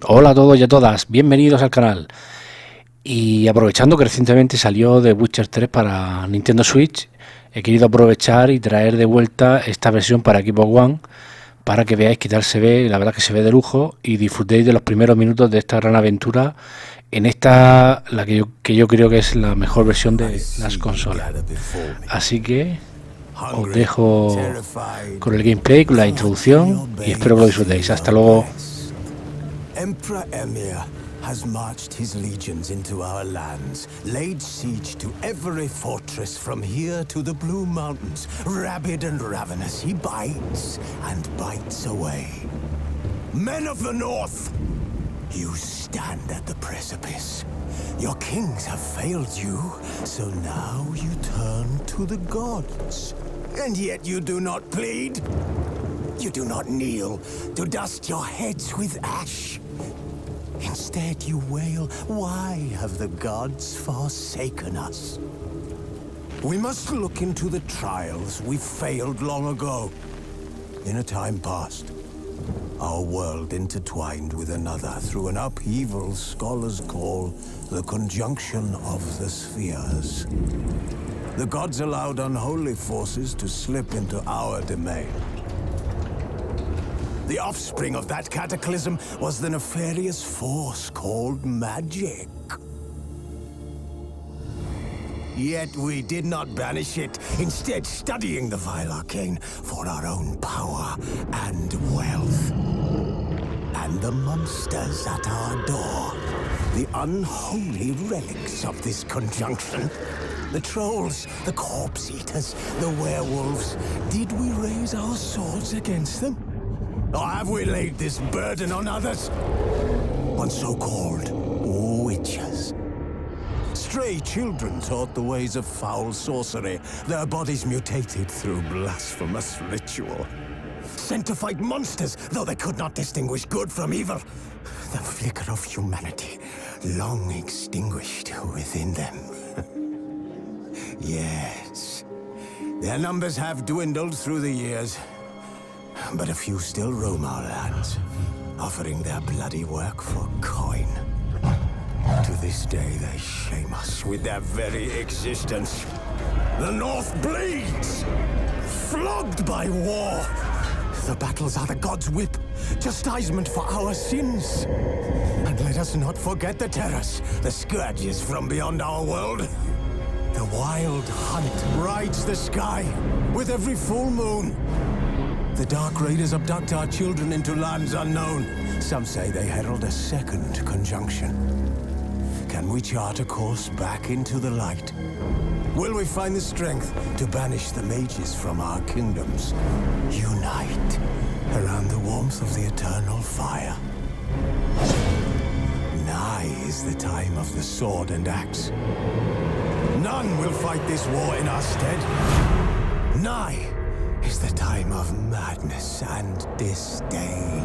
Hola a todos y a todas, bienvenidos al canal. Y aprovechando que recientemente salió de Witcher 3 para Nintendo Switch, he querido aprovechar y traer de vuelta esta versión para Xbox One para que veáis qué tal se ve. La verdad que se ve de lujo y disfrutéis de los primeros minutos de esta gran aventura en esta, la que yo creo que es la mejor versión de las consolas. Así que os dejo con el gameplay, con la introducción y espero que lo disfrutéis. Hasta luego. Emperor Emir has marched his legions into our lands, laid siege to every fortress from here to the Blue Mountains. Rabid and ravenous, he bites and bites away. Men of the North, you stand at the precipice. Your kings have failed you, so now you turn to the gods. And yet you do not plead. You do not kneel to dust your heads with ash. Instead you wail, why have the gods forsaken us? We must look into the trials we failed long ago. In a time past, our world intertwined with another through an upheaval scholars call the conjunction of the spheres. The gods allowed unholy forces to slip into our domain. The offspring of that cataclysm was the nefarious force called magic. Yet we did not banish it, instead studying the vile arcane for our own power and wealth. And the monsters at our door, the unholy relics of this conjunction. The trolls, the corpse eaters, the werewolves. Did we raise our swords against them? Or have we laid this burden on others? On so-called witches. Stray children taught the ways of foul sorcery, their bodies mutated through blasphemous ritual. Sent to fight monsters, though they could not distinguish good from evil. The flicker of humanity, long extinguished within them. Yes, their numbers have dwindled through the years. But a few still roam our lands, offering their bloody work for coin. To this day, they shame us with their very existence. The North bleeds, flogged by war. The battles are the gods' whip, chastisement for our sins. And let us not forget the terrors, the scourges from beyond our world. The wild hunt rides the sky with every full moon. The Dark Raiders abduct our children into lands unknown. Some say they herald a second conjunction. Can we chart a course back into the light? Will we find the strength to banish the mages from our kingdoms? Unite around the warmth of the eternal fire. Nigh is the time of the sword and axe. None will fight this war in our stead. Nigh is the time of madness and disdain.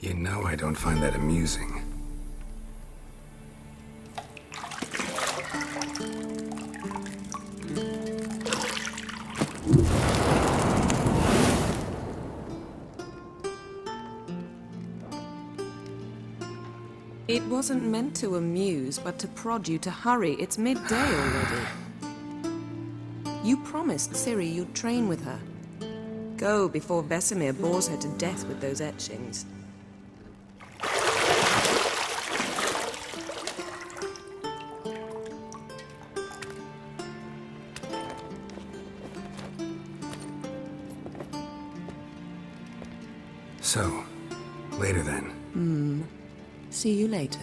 You know I don't find that amusing. It wasn't meant to amuse, but to prod you to hurry. It's midday already. You promised Ciri you'd train with her. Go before Vesemir bores her to death with those etchings. So, later then. See you later.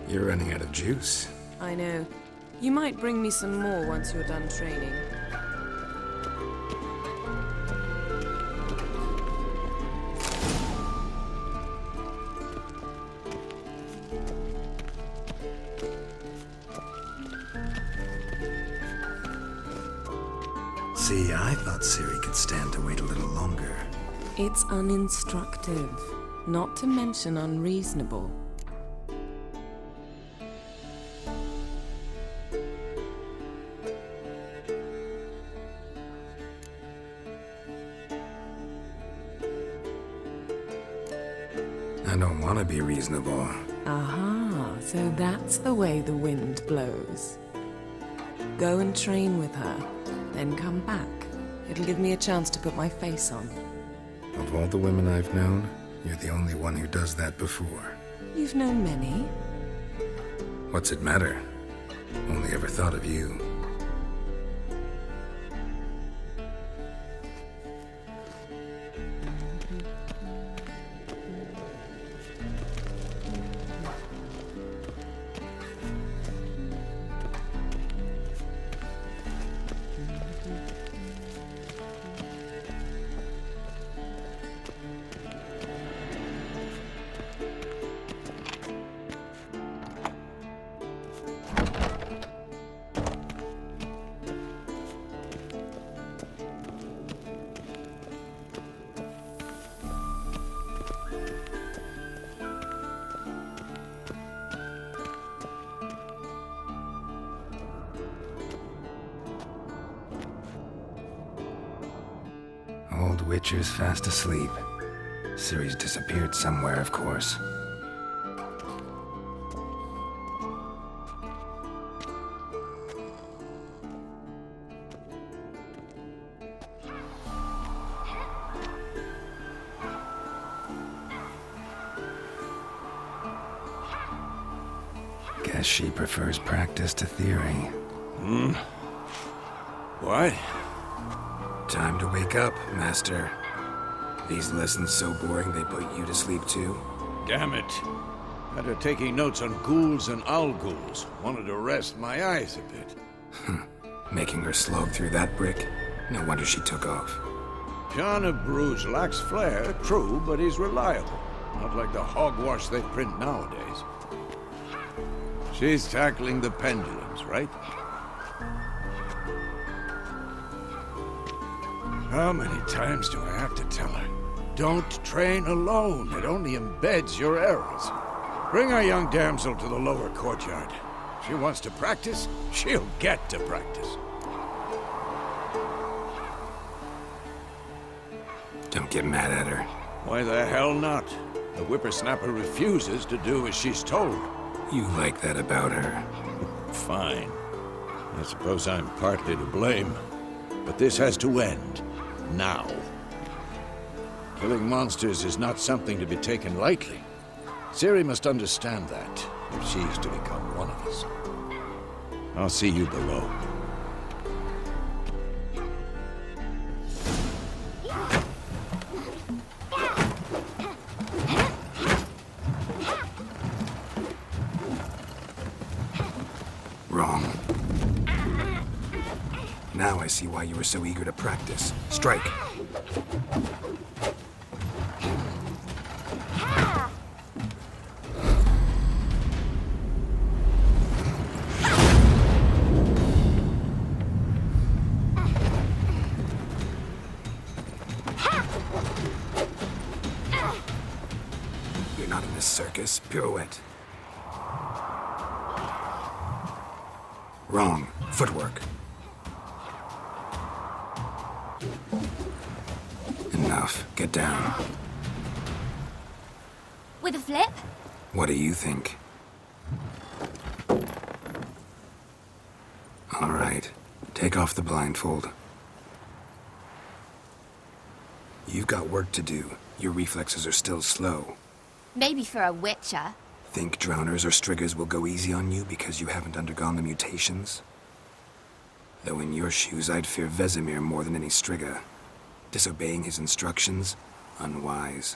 You're running out of juice. I know. You might bring me some more once you're done training. See, I thought Ciri could stand to wait a little longer. It's uninstructive, not to mention unreasonable. I don't want to be reasonable. Aha, so that's the way the wind blows. Go and train with her, then come back. It'll give me a chance to put my face on. Of all the women I've known, you're the only one who does that before. You've known many. What's it matter? Only ever thought of you. Old Witcher's fast asleep. Ciri's disappeared somewhere, of course. guess she prefers practice to theory. What? Time to wake up, Master. These lessons so boring they put you to sleep too? Damn it. Had her taking notes on ghouls and owl-ghouls. Wanted to rest my eyes a bit. Making her slog through that brick? No wonder she took off. John of Bruges lacks flair, true, but he's reliable. Not like the hogwash they print nowadays. She's tackling the pendulums, right? How many times do I have to tell her? Don't train alone. It only embeds your errors. Bring our young damsel to the lower courtyard. She wants to practice, she'll get to practice. Don't get mad at her. Why the hell not? The whippersnapper refuses to do as she's told. You like that about her. Fine. I suppose I'm partly to blame. But this has to end. Now. Killing monsters is not something to be taken lightly. Ciri must understand that, if she is to become one of us. I'll see you below. Wrong. Now I see why you were so eager to practice. Strike. You're not in this circus. Pirouette. Wrong. Footwork. Enough. Get down. With a flip? What do you think? All right. Take off the blindfold. You've got work to do. Your reflexes are still slow. Maybe for a Witcher. Think drowners or striggers will go easy on you because you haven't undergone the mutations? Though in your shoes, I'd fear Vesemir more than any strigger. Disobeying his instructions? Unwise.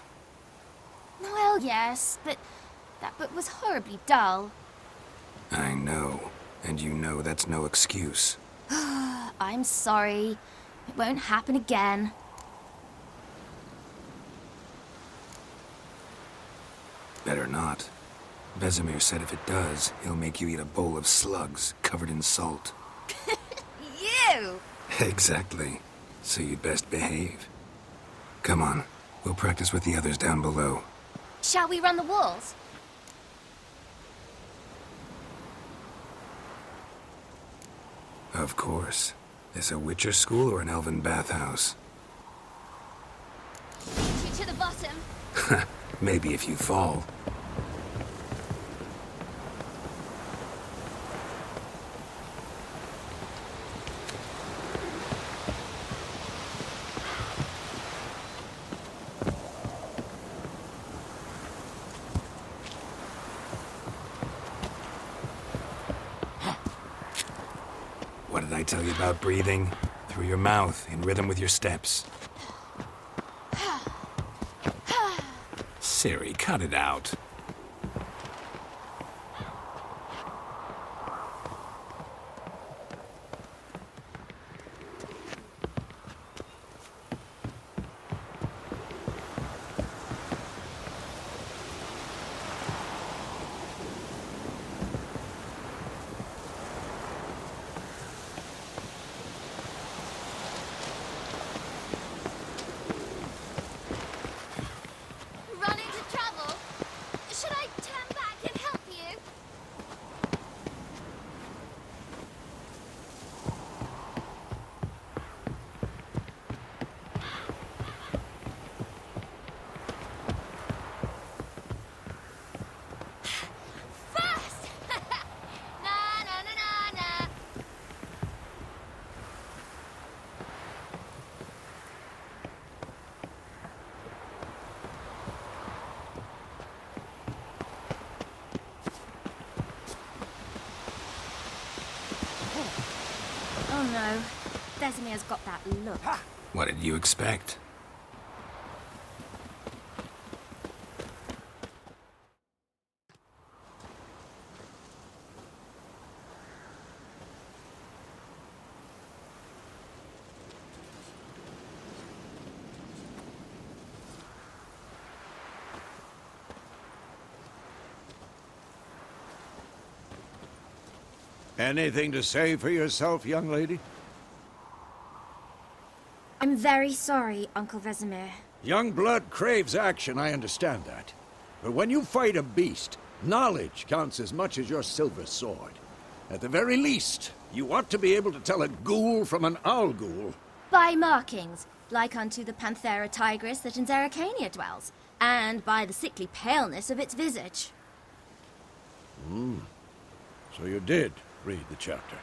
Well, yes, but that book was horribly dull. I know. And you know that's no excuse. I'm sorry. It won't happen again. Better not. Vesemir said if it does, he'll make you eat a bowl of slugs covered in salt. You! Exactly. So you'd best behave. Come on. We'll practice with the others down below. Shall we run the walls? Of course. This a Witcher school or an elven bathhouse? Get you to the bottom. Maybe if you fall. What did I tell you about breathing? Through your mouth, in rhythm with your steps. Ciri, cut it out. Run into trouble? Vesemir's got that look. What did you expect? Anything to say for yourself, young lady? I'm very sorry, Uncle Vesemir. Young blood craves action, I understand that. But when you fight a beast, knowledge counts as much as your silver sword. At the very least, you ought to be able to tell a ghoul from an owl ghoul. By markings, like unto the Panthera tigris that in Zeracania dwells, and by the sickly paleness of its visage. So you did read the chapter.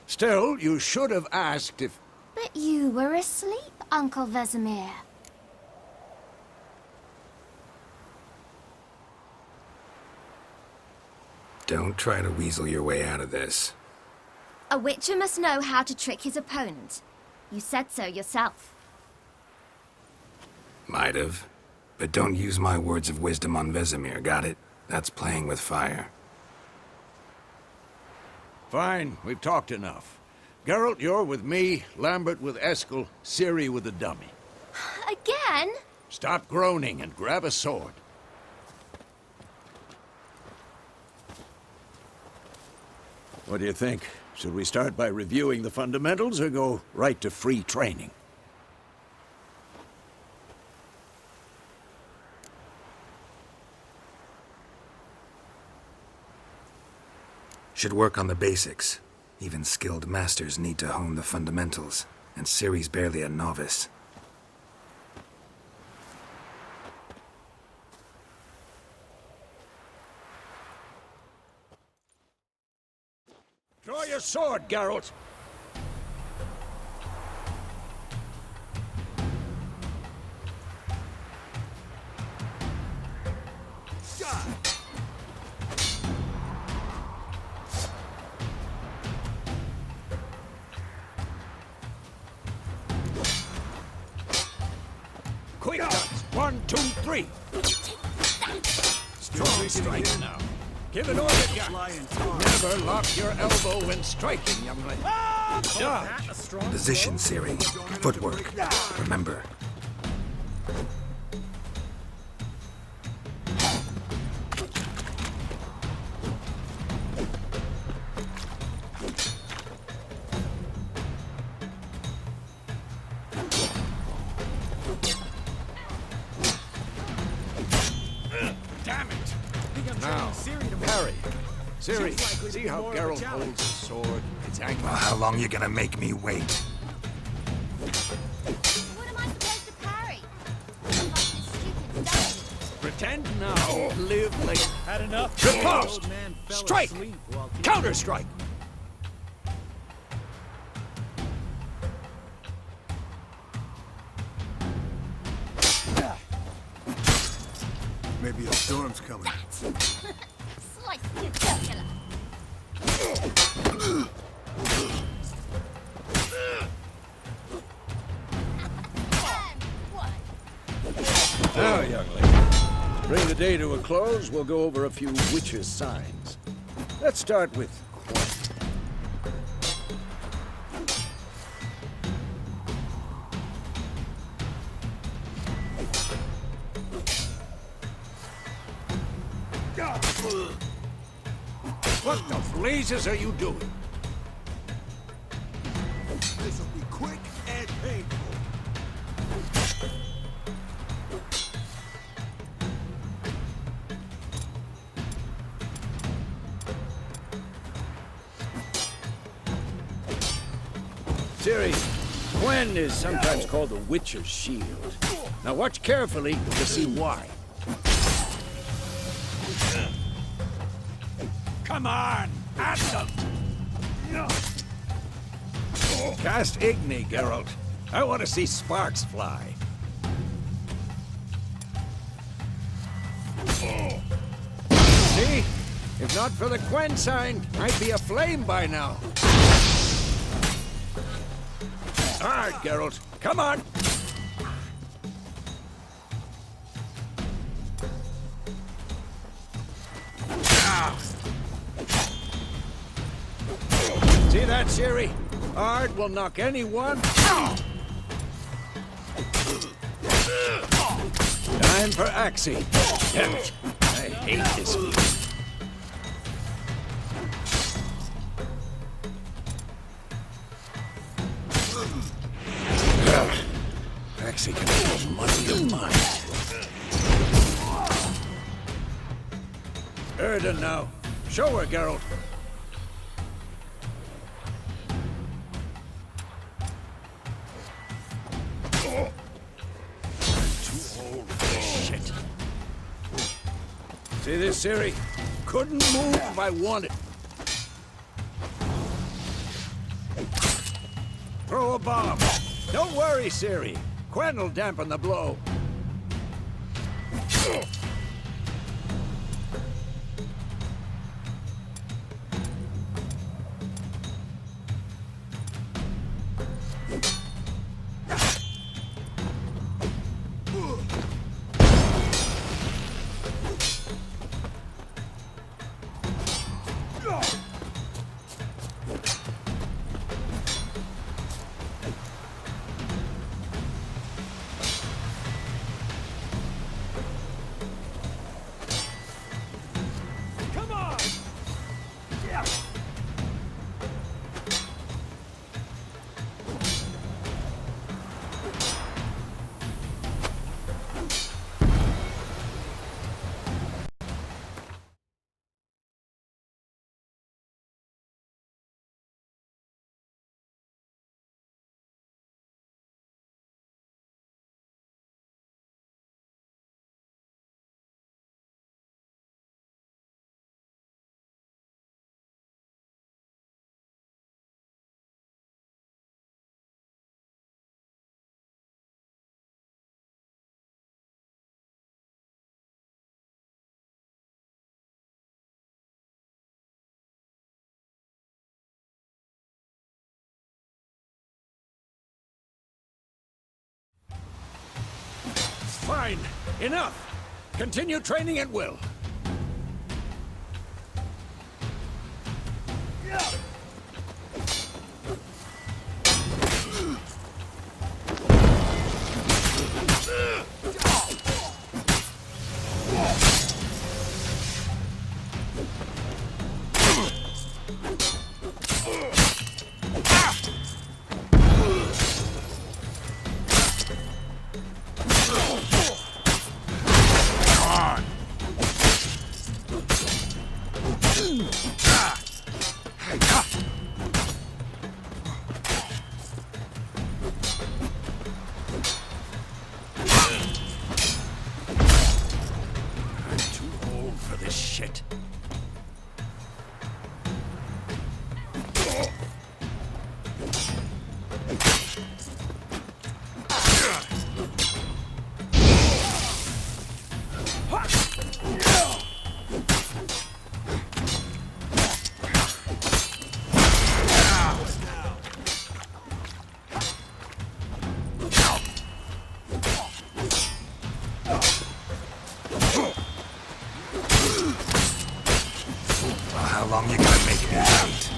Still, you should have asked if... But you were asleep, Uncle Vesemir. Don't try to weasel your way out of this. A Witcher must know how to trick his opponent. You said so yourself. Might have. But don't use my words of wisdom on Vesemir, got it? That's playing with fire. Fine, we've talked enough. Geralt, you're with me, Lambert with Eskel, Ciri with the dummy. Again? Stop groaning and grab a sword. What do you think? Should we start by reviewing the fundamentals or go right to free training? Should work on the basics. Even skilled masters need to hone the fundamentals, and Ciri's barely a novice. Draw your sword, Geralt! Quick cuts! 1, 2, 3! Strong strike now. Give it all you got. Never lock your elbow when striking, young lady. Dodge. Position, Ciri. Footwork. Remember. Damn it! Now, parry. Ciri, see how Geralt holds his sword? It's angry. Well, how long you gonna make me wait? What am I supposed to parry? Like this stupid donkey. Pretend now. Live like... Had enough? Riposte! Old man fell Strike! asleep while he- Counter-strike! Maybe a storm's coming. Slice your jugular. And one. Now, young lady, bring the day to a close. We'll go over a few witches' signs. Let's start with what the blazes are you doing? This'll be quick and painful. Ciri, Gwen is sometimes called the Witcher's shield. Now watch carefully to see why. Come on! At them! Cast Igni, Geralt. I want to see sparks fly. See? If not for the Gwen sign, I'd be aflame by now. All right, Geralt, come on! See that, Ciri? Ard will knock anyone. Time for Axie. Damn it. I hate this feeling. Axie can be money of mine. Erden now. Show her, Geralt. Shit. See this, Ciri? Couldn't move if I wanted. Throw a bomb. Don't worry, Ciri. Quen will dampen the blow. Fine. Enough. Continue training at will. Shit. How long you gonna make me wait?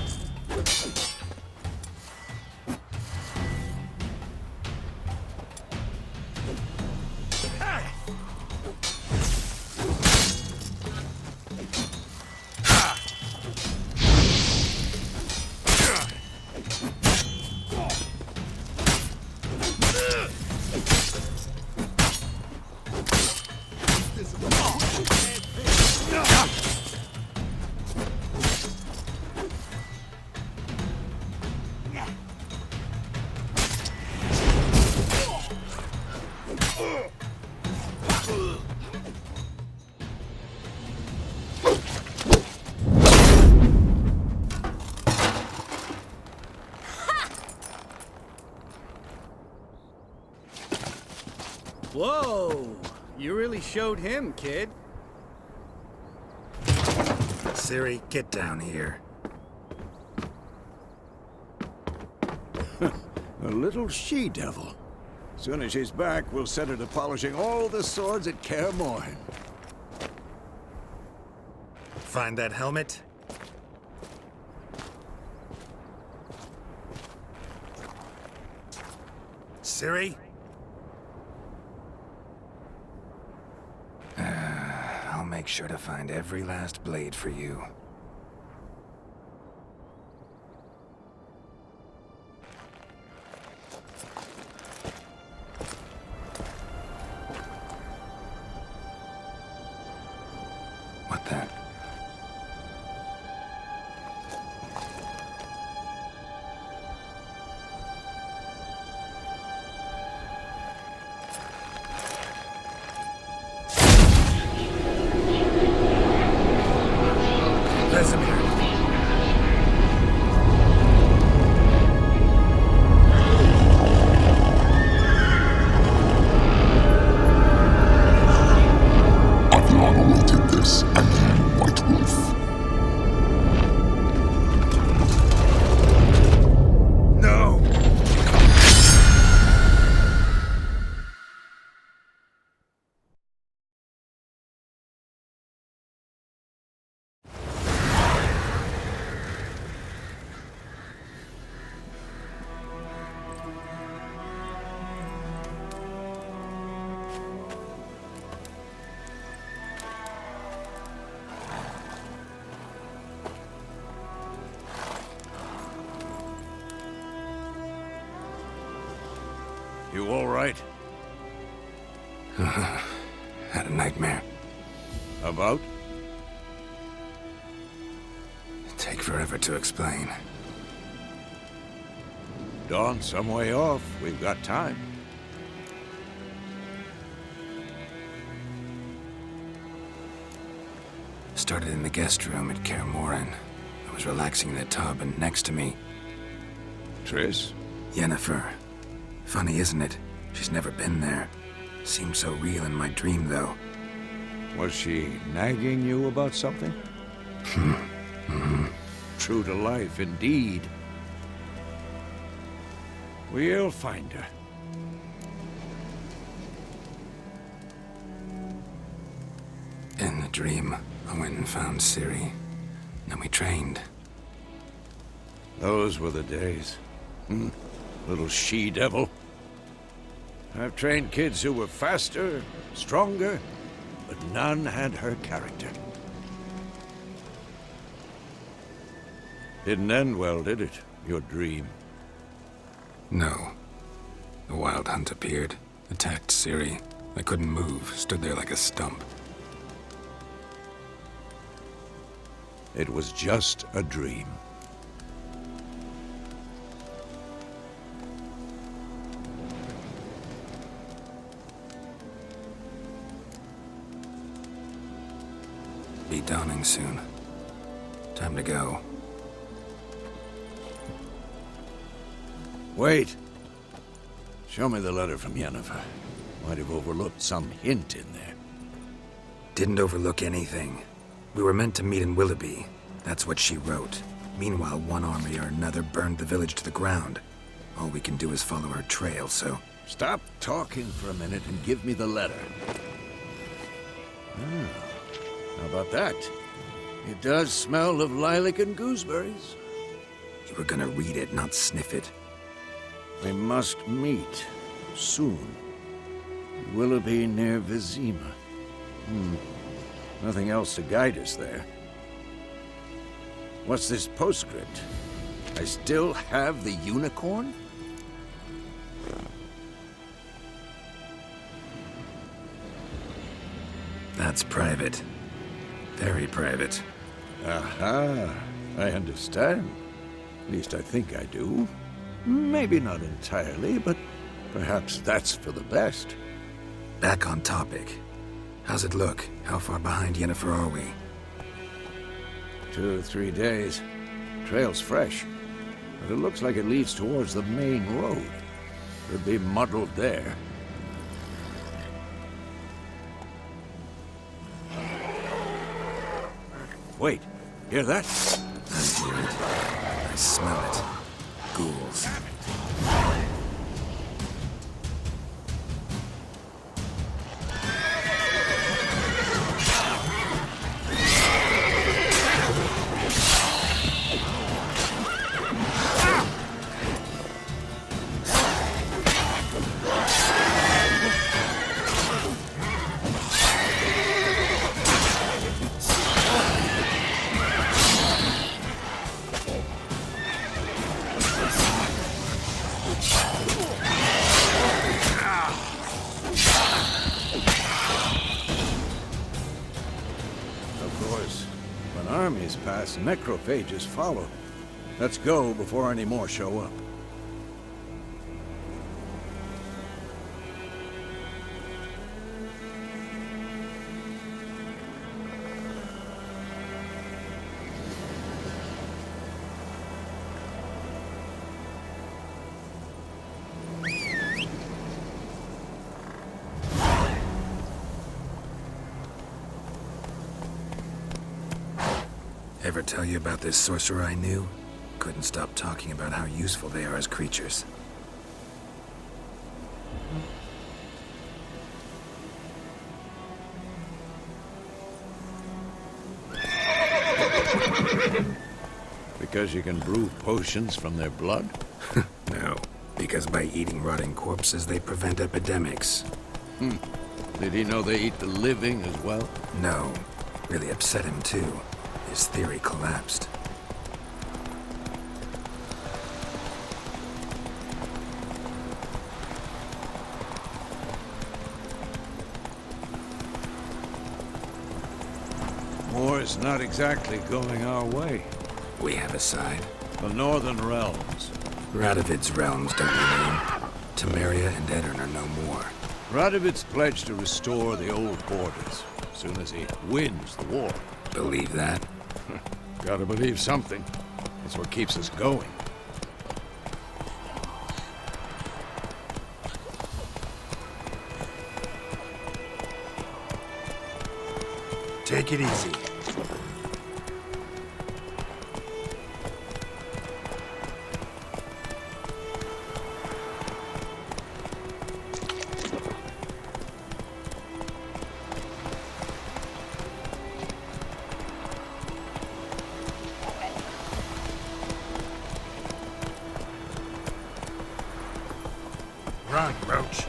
Whoa! You really showed him, kid. Ciri, get down here. little she-devil. Soon as she's back, we'll set her to polishing all the swords at Kaer Morhen. Find that helmet? Ciri? I'll make sure to find every last blade for you. What the? I've long awaited this, and you, White Wolf. No! You all right? Had a nightmare. About? Take forever to explain. Dawn's some way off. We've got time. Started in the guest room at Kaer Morhen. I was relaxing in a tub, and next to me, Triss? Yennefer. Funny, isn't it? She's never been there. Seemed so real in my dream, though. Was she nagging you about something? True to life, indeed. We'll find her. In the dream, I went and found Ciri. Then we trained. Those were the days. Little she-devil. I've trained kids who were faster, stronger, but none had her character. Didn't end well, did it? Your dream? No. The Wild Hunt appeared, attacked Ciri. I couldn't move, stood there like a stump. It was just a dream. Be dawning soon. Time to go. Wait. Show me the letter from Yennefer. Might have overlooked some hint in there. Didn't overlook anything. We were meant to meet in Willoughby. That's what she wrote. Meanwhile, one army or another burned the village to the ground. All we can do is follow her trail, so... Stop talking for a minute and give me the letter. How about that? It does smell of lilac and gooseberries. You were gonna read it, not sniff it. We must meet soon. Willoughby near Vizima. Nothing else to guide us there. What's this postscript? I still have the unicorn? That's private. Very private. Aha, I understand. At least I think I do. Maybe not entirely, but perhaps that's for the best. Back on topic. How's it look? How far behind Yennefer are we? 2 or 3 days. Trail's fresh, but it looks like it leads towards the main road. Could be muddled there. Wait, hear that? I hear it. I smell it. Ghouls. Armies pass, necrophages follow. Let's go before any more show up. Ever tell you about this sorcerer I knew? Couldn't stop talking about how useful they are as creatures. Because you can brew potions from their blood? No, because by eating rotting corpses, they prevent epidemics. Did he know they eat the living as well? No, really upset him too. His theory collapsed. War's not exactly going our way. We have a side. The Northern Realms. Radovid's realms don't remain. Temeria and Edirn are no more. Radovid's pledged to restore the old borders as soon as he wins the war. Believe that? Gotta believe something. It's what keeps us going. Take it easy. Run, Roach.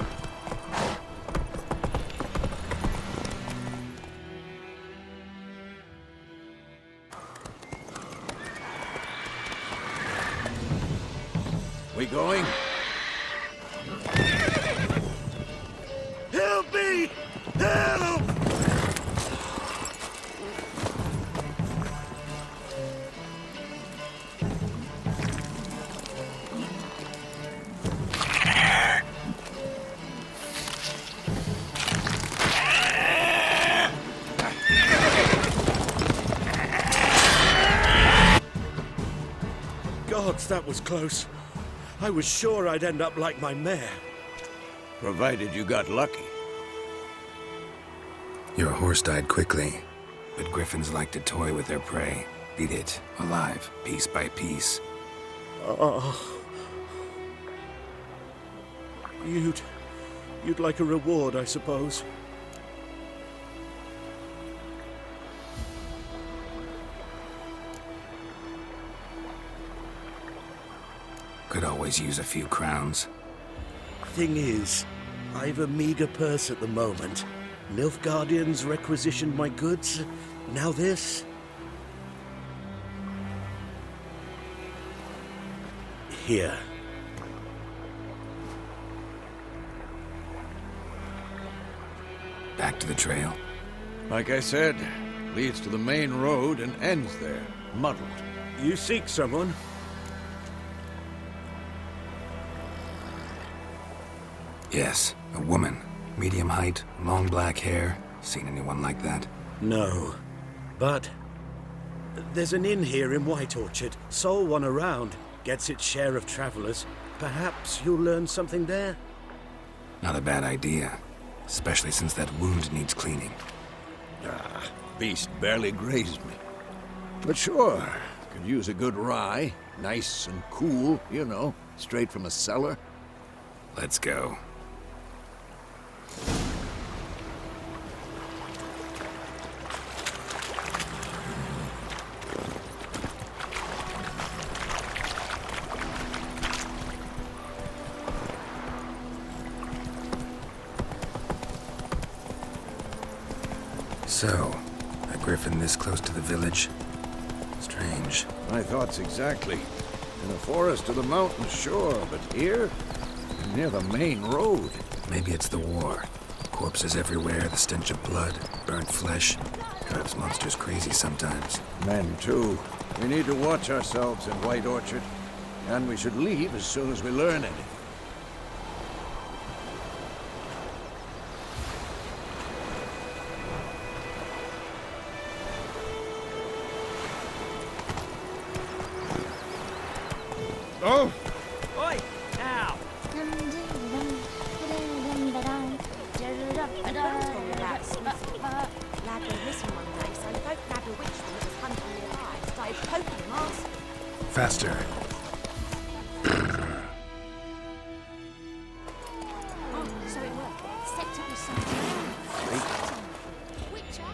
We going? Help me! Help! Gods, that was close. I was sure I'd end up like my mare. Provided you got lucky. Your horse died quickly, but griffins like to toy with their prey. Eat it, alive, piece by piece. You'd like a reward, I suppose. Could always use a few crowns. Thing is, I've a meager purse at the moment. Nilfgaardians requisitioned my goods. Now this. Here. Back to the trail. Like I said, leads to the main road and ends there, muddled. You seek someone? Yes, a woman. Medium height, long black hair. Seen anyone like that? No. But there's an inn here in White Orchard. Sole one around. Gets its share of travelers. Perhaps you'll learn something there? Not a bad idea. Especially since that wound needs cleaning. Beast barely grazed me. But sure, could use a good rye. Nice and cool, you know, straight from a cellar. Let's go. So, a griffin this close to the village? Strange. My thoughts exactly. In the forest or the mountains, sure, but here? Near the main road. Maybe it's the war. Corpses everywhere, the stench of blood, burnt flesh. Drives monsters crazy sometimes. Men, too. We need to watch ourselves in White Orchard. And we should leave as soon as we learn anything. Oh! Oi! Now! Lad went missing one day, so folk nabbed a witchman that was hunting nearby. Started poking him arse. Faster. Oh, so it worked. Except it was something. Witcher?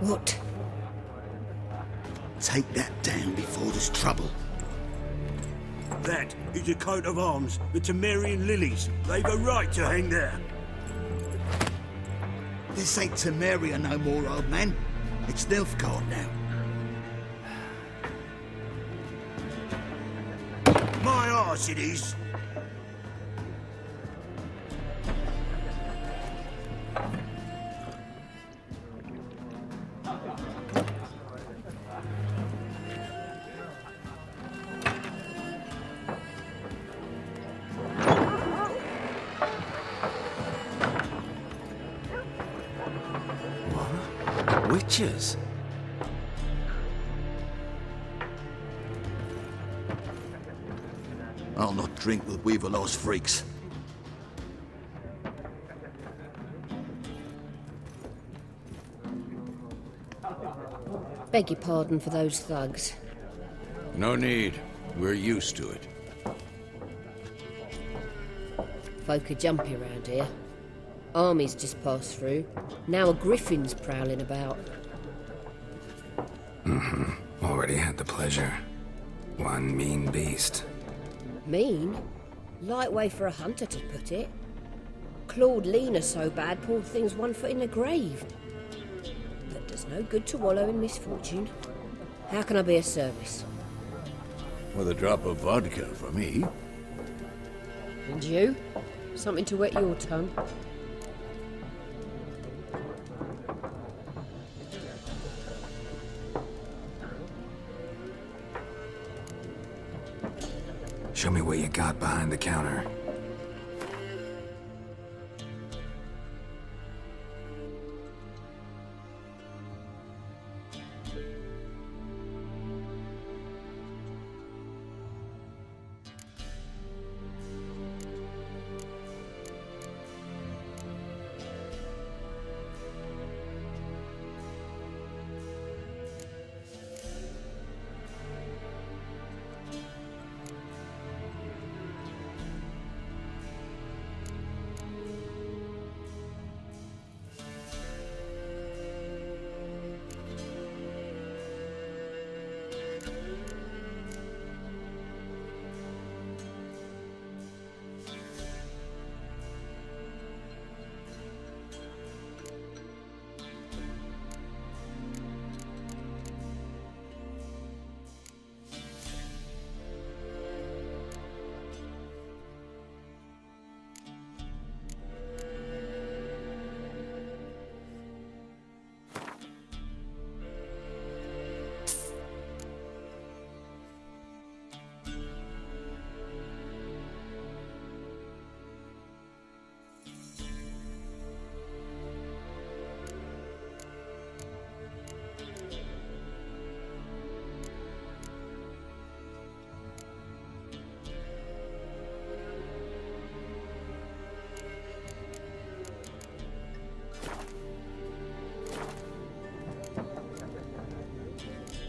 What? Take that down before there's trouble. That is a coat of arms, the Temerian lilies. They've a right to hang there. This ain't Temeria no more, old man. It's Nilfgaard now. My arse it is. Witches? I'll not drink with Weaverlaw's freaks. Beg your pardon for those thugs. No need. We're used to it. Folk are jumpy around here. Armies just passed through. Now a griffin's prowling about. Already had the pleasure. One mean beast. Mean? Light way for a hunter to put it. Clawed Lena so bad, poor thing's 1 foot in the grave. But does no good to wallow in misfortune. How can I be of service? With a drop of vodka for me. And you? Something to wet your tongue? Show me what you got behind the counter.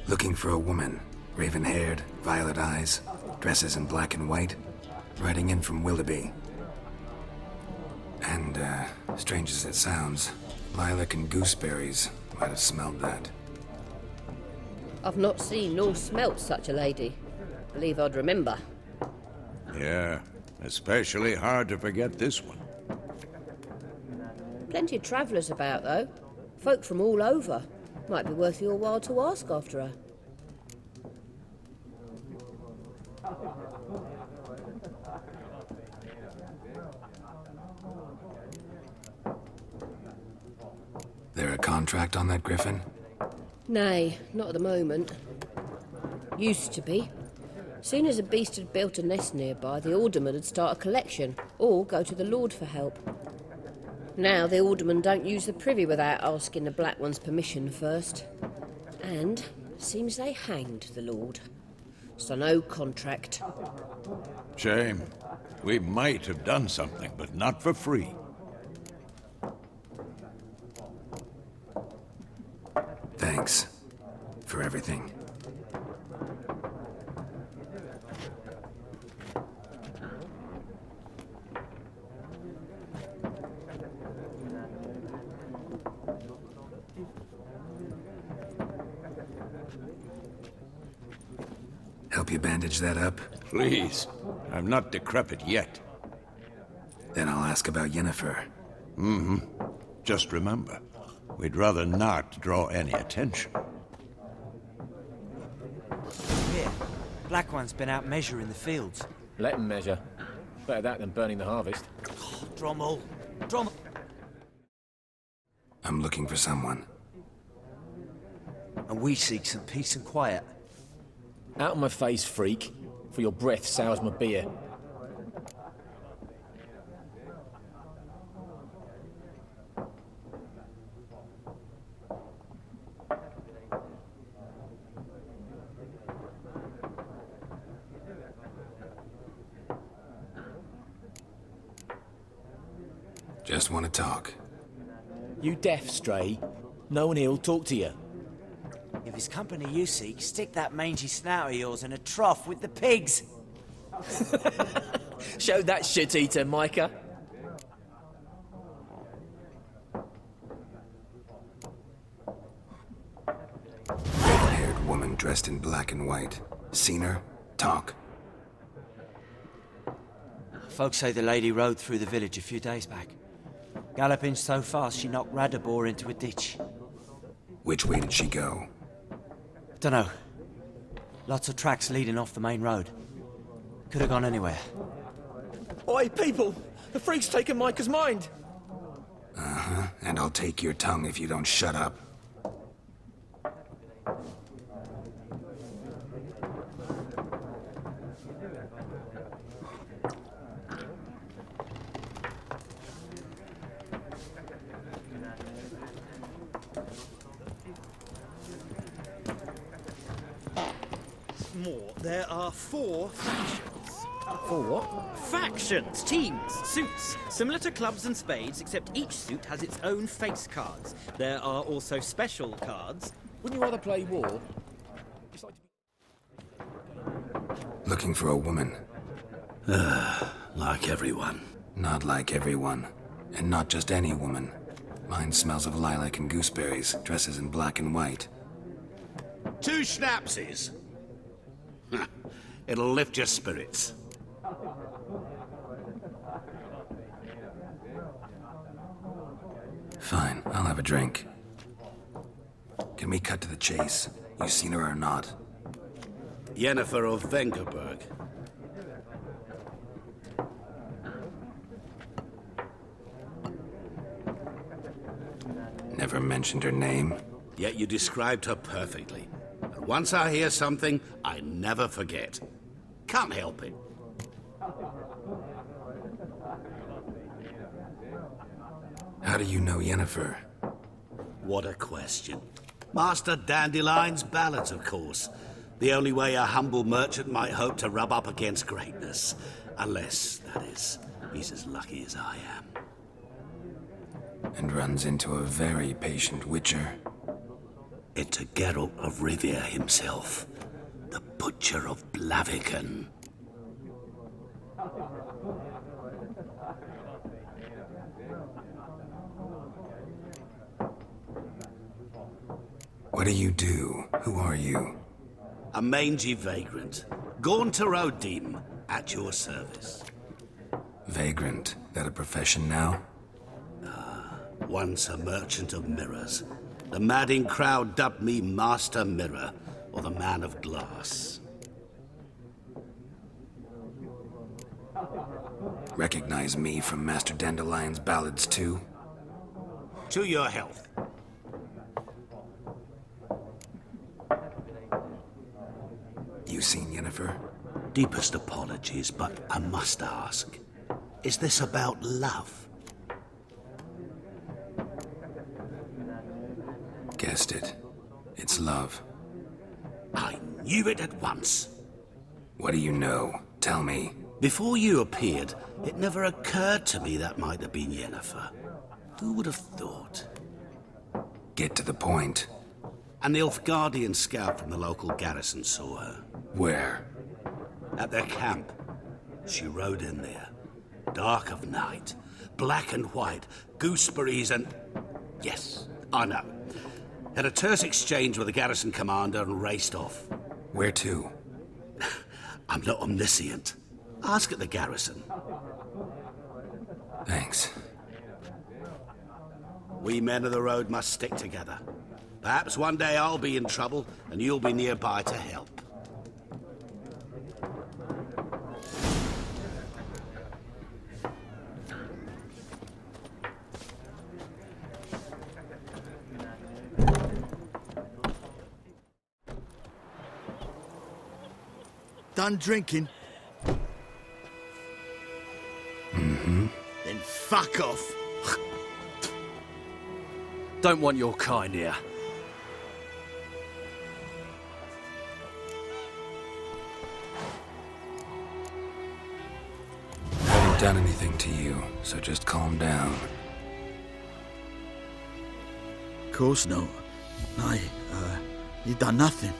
Looking for a woman. Raven-haired, violet eyes, dresses in black and white. Riding in from Willoughby. And, strange as it sounds, lilac and gooseberries might have smelled that. I've not seen nor smelt such a lady. Believe I'd remember. Yeah, especially hard to forget this one. Plenty of travellers about, though. Folk from all over. Might be worth your while to ask after her. There a contract on that griffin? Nay, not at the moment. Used to be. Soon as a beast had built a nest nearby, the alderman would start a collection, or go to the Lord for help. Now the aldermen don't use the privy without asking the Black One's permission first. And seems they hanged the Lord. So no contract. Shame. We might have done something, but not for free. Thanks for everything. Help you bandage that up? Please. I'm not decrepit yet. Then I'll ask about Yennefer. Mm-hmm. Just remember, we'd rather not draw any attention. Here, Black One's been out measuring the fields. Let him measure. Better that than burning the harvest. Drommel! Drommel! I'm looking for someone. And we seek some peace and quiet. Out of my face, freak, for your breath sours my beer. Just want to talk. You deaf, Stray? No one here'll talk to you. If it's company you seek, stick that mangy snout of yours in a trough with the pigs. Show that shit-eater, Micah. Red-haired woman dressed in black and white. Seen her? Talk. Folks say the lady rode through the village a few days back. Galloping so fast she knocked Radabor into a ditch. Which way did she go? Dunno. Lots of tracks leading off the main road. Could have gone anywhere. Oi, people! The freak's taken Micah's mind! Uh-huh, and I'll take your tongue if you don't shut up. More. There are 4 factions. 4 what? Factions, teams, suits. Similar to clubs and spades, except each suit has its own face cards. There are also special cards. Wouldn't you rather play war? Looking for a woman. Like everyone. Not like everyone. And not just any woman. Mine smells of lilac and gooseberries, dresses in black and white. 2 schnapsies. It'll lift your spirits. Fine, I'll have a drink. Can we cut to the chase? You seen her or not? Yennefer of Vengerberg. Never mentioned her name. Yet you described her perfectly. And once I hear something, I never forget. Can't help it. How do you know Yennefer? What a question. Master Dandelion's ballads, of course. The only way a humble merchant might hope to rub up against greatness. Unless, that is, he's as lucky as I am. And runs into a very patient Witcher. Into Geralt of Rivia himself. The Butcher of Blaviken. What do you do? Who are you? A mangy vagrant. Gaunter Odim, at your service. Vagrant? That a profession now? once a merchant of mirrors. The madding crowd dubbed me Master Mirror, or the Man of Glass. Recognize me from Master Dandelion's ballads, too? To your health. You seen Yennefer? Deepest apologies, but I must ask. Is this about love? Guessed it. It's love. I knew it at once. What do you know? Tell me. Before you appeared, it never occurred to me that might have been Yennefer. Who would have thought? Get to the point. An Nilfgaardian scout from the local garrison saw her. Where? At their camp. She rode in there. Dark of night. Black and white. Gooseberries and... Yes, I know. Had a terse exchange with the garrison commander and raced off. Where to? I'm not omniscient. Ask at the garrison. Thanks. We men of the road must stick together. Perhaps one day I'll be in trouble and you'll be nearby to help. Done drinking? Mm-hmm. Then fuck off. Don't want your kind here. Haven't done anything to you, so just calm down. Of course not. No, you done nothing.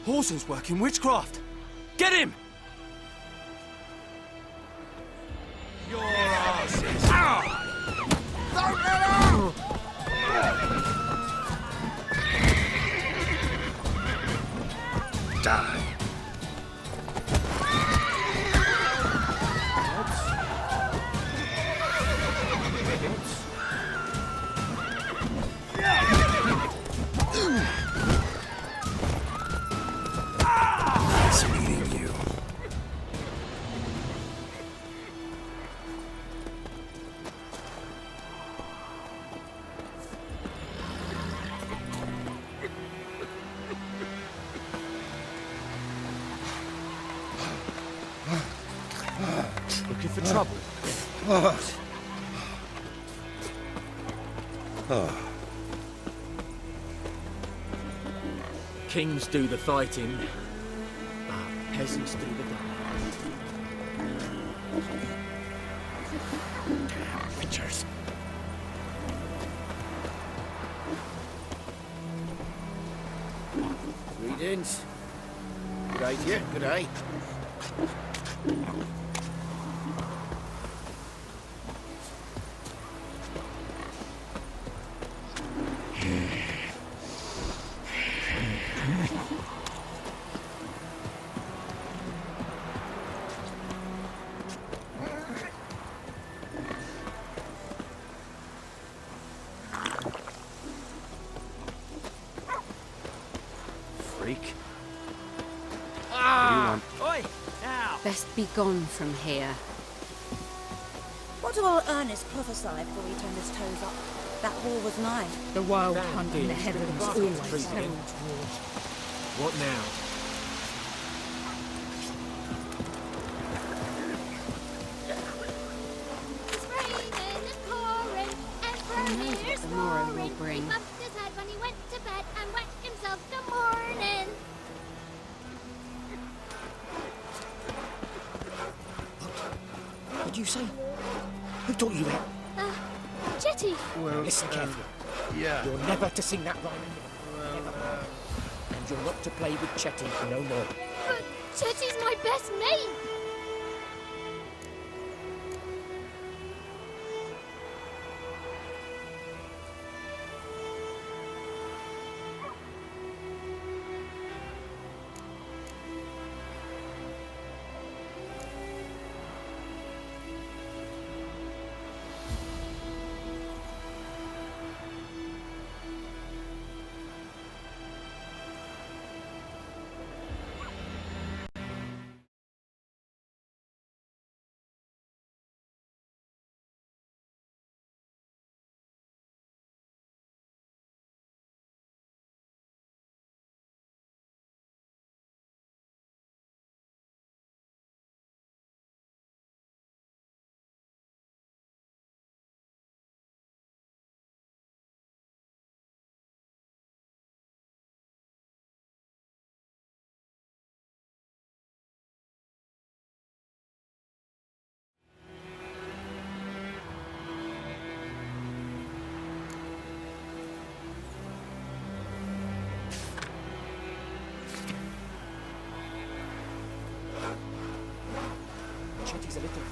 Horson's working witchcraft. Get him! Your ass is out! Don't let out! Die. Nice meeting you. Looking for trouble? Kings do the fighting, but peasants do the damn witchers. Greetings. Good day to you. Good day. Freak. Oi! Now! Best be gone from here. What do our earnest prophesy before we turn his toes up? That war was nigh. The wild hunt in the heavens always heralds war. What now? It's raining, it's pouring, Emperor's tomorrow will roaring. bring. He bumped his head when he went to bed and wet himself till morning. What'd you say? Who taught you that? Jetty. Well, Listen carefully. yeah. You're never to sing that rhyme again. Never. And you're not to play with Chetty no more. But Jetty's my best mate.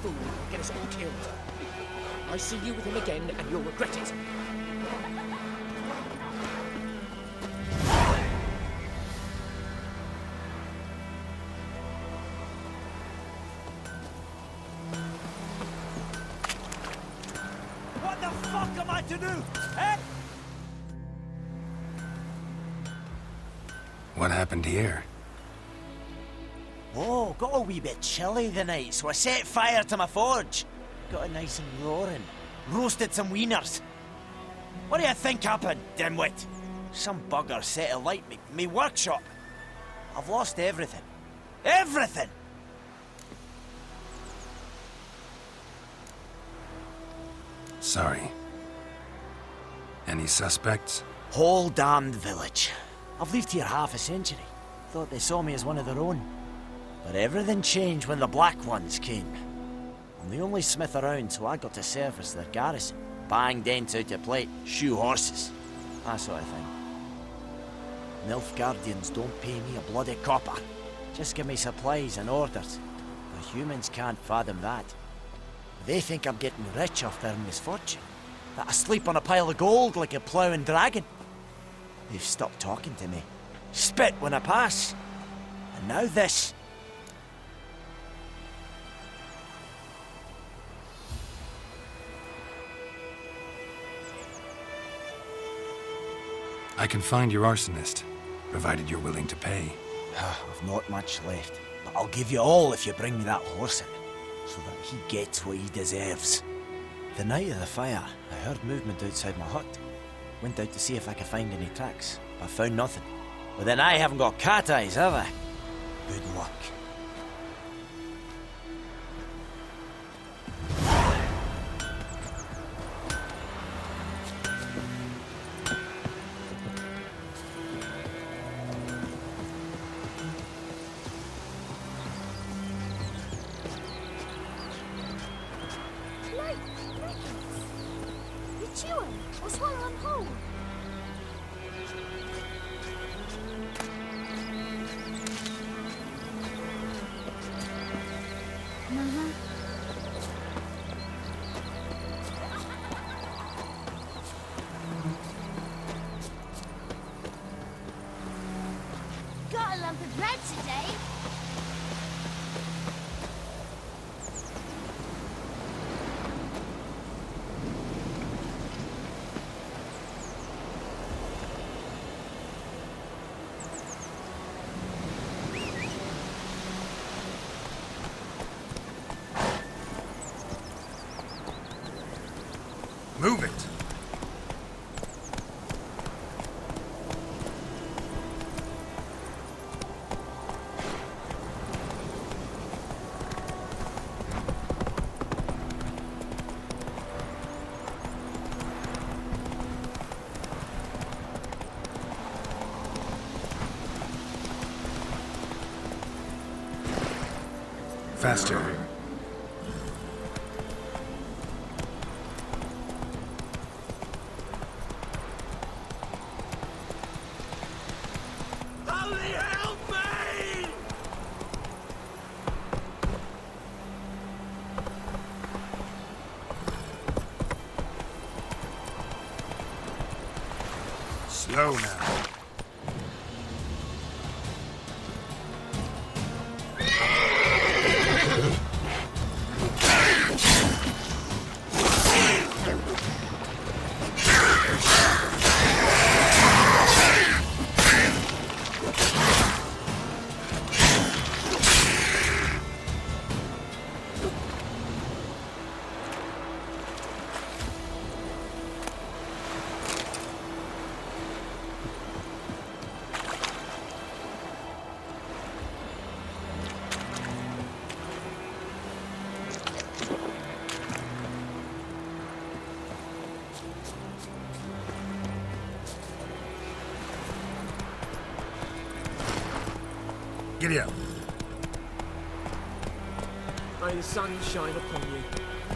fool will get us all killed. I see you with him again, and you'll regret it. What the fuck am I to do? Eh? What happened here? Oh, got a wee bit chilly the night, so I set fire to my forge. Got it nice and roaring. Roasted some wieners. What do you think happened, dimwit? Some bugger set alight me workshop. I've lost everything. Everything! Sorry. Any suspects? Whole damned village. I've lived here half a century. Thought they saw me as one of their own. But everything changed when the Black Ones came. I'm the only smith around, so I got to serve as their garrison. Bang dents out of plate, shoe horses. That sort of thing. Nilfgaardians don't pay me a bloody copper. Just give me supplies and orders. The humans can't fathom that. They think I'm getting rich off their misfortune. That I sleep on a pile of gold like a ploughing dragon. They've stopped talking to me. Spit when I pass. And now this. I can find your arsonist, provided you're willing to pay. I've not much left, but I'll give you all if you bring me that horse in, so that he gets what he deserves. The night of the fire, I heard movement outside my hut. Went out to see if I could find any tracks, but found nothing. But then I haven't got cat eyes, have I? Good luck. Or swallow them whole. Got a lump of bread today. Move it! Faster. Slow now. Giddy up. May the sun shine upon you.